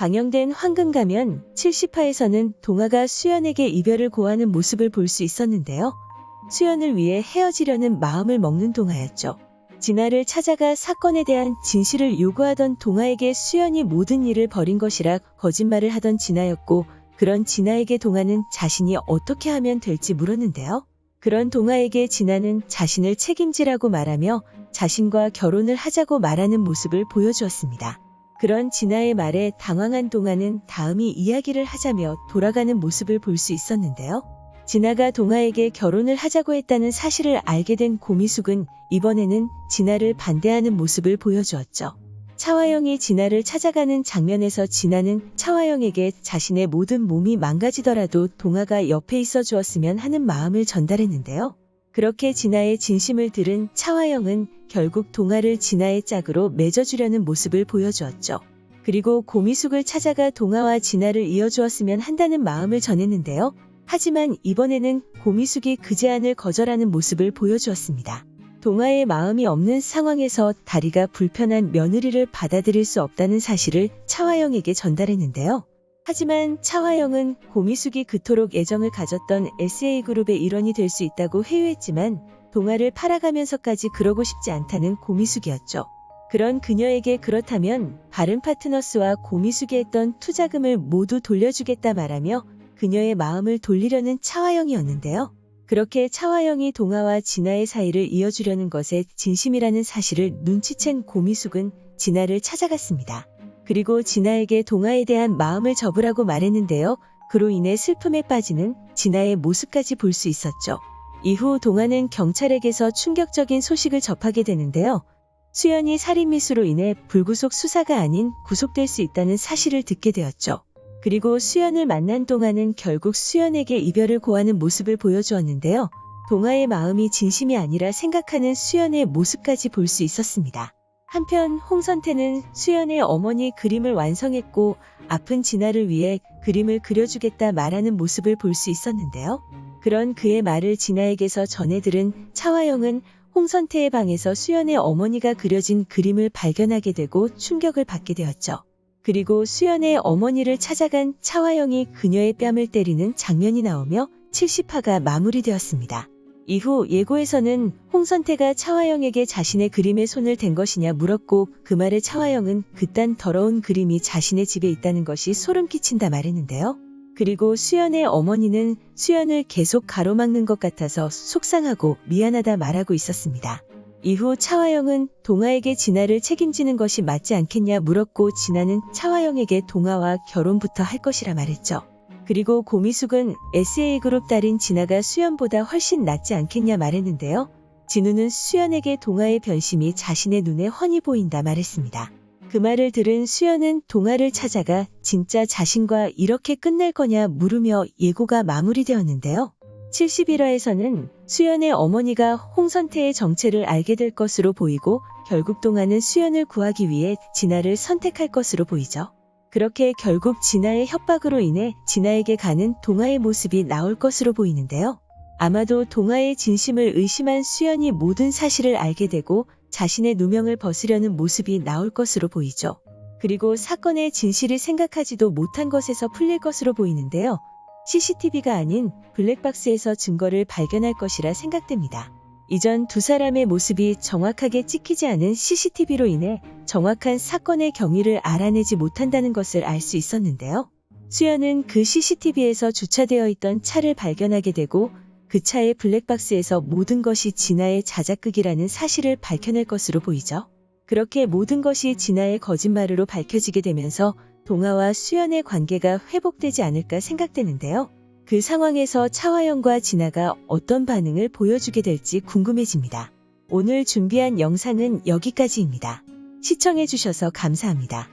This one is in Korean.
방영된 황금가면 70화에서는 동아가 수연에게 이별을 고하는 모습을 볼 수 있었는데요. 수연을 위해 헤어지려는 마음을 먹는 동아였죠. 진아를 찾아가 사건에 대한 진실을 요구하던 동아에게 수연이 모든 일을 벌인 것이라 거짓말을 하던 진아였고, 그런 진아에게 동아는 자신이 어떻게 하면 될지 물었는데요. 그런 동아에게 진아는 자신을 책임지라고 말하며 자신과 결혼을 하자고 말하는 모습을 보여주었습니다. 그런 진아의 말에 당황한 동아는 다음이 이야기를 하자며 돌아가는 모습을 볼 수 있었는데요. 진아가 동아에게 결혼을 하자고 했다는 사실을 알게 된 고미숙은 이번에는 진아를 반대하는 모습을 보여주었죠. 차화영이 진아를 찾아가는 장면에서 진아는 차화영에게 자신의 모든 몸이 망가지더라도 동아가 옆에 있어 주었으면 하는 마음을 전달했는데요. 그렇게 진아의 진심을 들은 차화영은 결국 동아를 진아의 짝으로 맺어주려는 모습을 보여주었죠. 그리고 고미숙을 찾아가 동아와 진아를 이어주었으면 한다는 마음을 전했는데요. 하지만 이번에는 고미숙이 그 제안을 거절하는 모습을 보여주었습니다. 동아의 마음이 없는 상황에서 다리가 불편한 며느리를 받아들일 수 없다는 사실을 차화영에게 전달했는데요. 하지만 차화영은 고미숙이 그토록 애정을 가졌던 SA그룹의 일원이 될 수 있다고 회유했지만 동아를 팔아가면서까지 그러고 싶지 않다는 고미숙이었죠. 그런 그녀에게 그렇다면 바른 파트너스와 고미숙이 했던 투자금을 모두 돌려주겠다 말하며 그녀의 마음을 돌리려는 차화영이었는데요. 그렇게 차화영이 동아와 진아의 사이를 이어주려는 것에 진심이라는 사실을 눈치챈 고미숙은 진아를 찾아갔습니다. 그리고 진아에게 동아에 대한 마음을 접으라고 말했는데요. 그로 인해 슬픔에 빠지는 진아의 모습까지 볼 수 있었죠. 이후 동아는 경찰에게서 충격적인 소식을 접하게 되는데요. 수연이 살인미수로 인해 불구속 수사가 아닌 구속될 수 있다는 사실을 듣게 되었죠. 그리고 수연을 만난 동아는 결국 수연에게 이별을 고하는 모습을 보여주었는데요. 동아의 마음이 진심이 아니라 생각하는 수연의 모습까지 볼 수 있었습니다. 한편 홍선태는 수연의 어머니 그림을 완성했고 아픈 진아를 위해 그림을 그려주겠다 말하는 모습을 볼 수 있었는데요. 그런 그의 말을 진아에게서 전해 들은 차화영은 홍선태의 방에서 수연의 어머니가 그려진 그림을 발견하게 되고 충격을 받게 되었죠. 그리고 수연의 어머니를 찾아간 차화영이 그녀의 뺨을 때리는 장면이 나오며 70화가 마무리되었습니다. 이후 예고에서는 홍선태가 차화영에게 자신의 그림에 손을 댄 것이냐 물었고 그 말에 차화영은 그딴 더러운 그림이 자신의 집에 있다는 것이 소름 끼친다 말했는데요. 그리고 수연의 어머니는 수연을 계속 가로막는 것 같아서 속상하고 미안하다 말하고 있었습니다. 이후 차화영은 동아에게 진아를 책임지는 것이 맞지 않겠냐 물었고 진아는 차화영에게 동아와 결혼부터 할 것이라 말했죠. 그리고 고미숙은 SA그룹 딸인 진아가 수연보다 훨씬 낫지 않겠냐 말했는데요. 진우는 수연에게 동아의 변심이 자신의 눈에 훤히 보인다 말했습니다. 그 말을 들은 수연은 동아를 찾아가 진짜 자신과 이렇게 끝낼 거냐 물으며 예고가 마무리되었는데요. 71화에서는 수연의 어머니가 홍선태의 정체를 알게 될 것으로 보이고 결국 동아는 수연을 구하기 위해 진아를 선택할 것으로 보이죠. 그렇게 결국 진아의 협박으로 인해 진아에게 가는 동아의 모습이 나올 것으로 보이는데요. 아마도 동아의 진심을 의심한 수연이 모든 사실을 알게 되고 자신의 누명을 벗으려는 모습이 나올 것으로 보이죠. 그리고 사건의 진실을 생각하지도 못한 것에서 풀릴 것으로 보이는데요. CCTV가 아닌 블랙박스에서 증거를 발견할 것이라 생각됩니다. 이전 두 사람의 모습이 정확하게 찍히지 않은 CCTV로 인해 정확한 사건의 경위를 알아내지 못한다는 것을 알 수 있었는데요. 수연은 그 CCTV에서 주차되어 있던 차를 발견하게 되고 그 차의 블랙박스에서 모든 것이 진아의 자작극이라는 사실을 밝혀낼 것으로 보이죠. 그렇게 모든 것이 진아의 거짓말으로 밝혀지게 되면서 동아와 수연의 관계가 회복되지 않을까 생각되는데요. 그 상황에서 차화영과 진아가 어떤 반응을 보여주게 될지 궁금해집니다. 오늘 준비한 영상은 여기까지입니다. 시청해주셔서 감사합니다.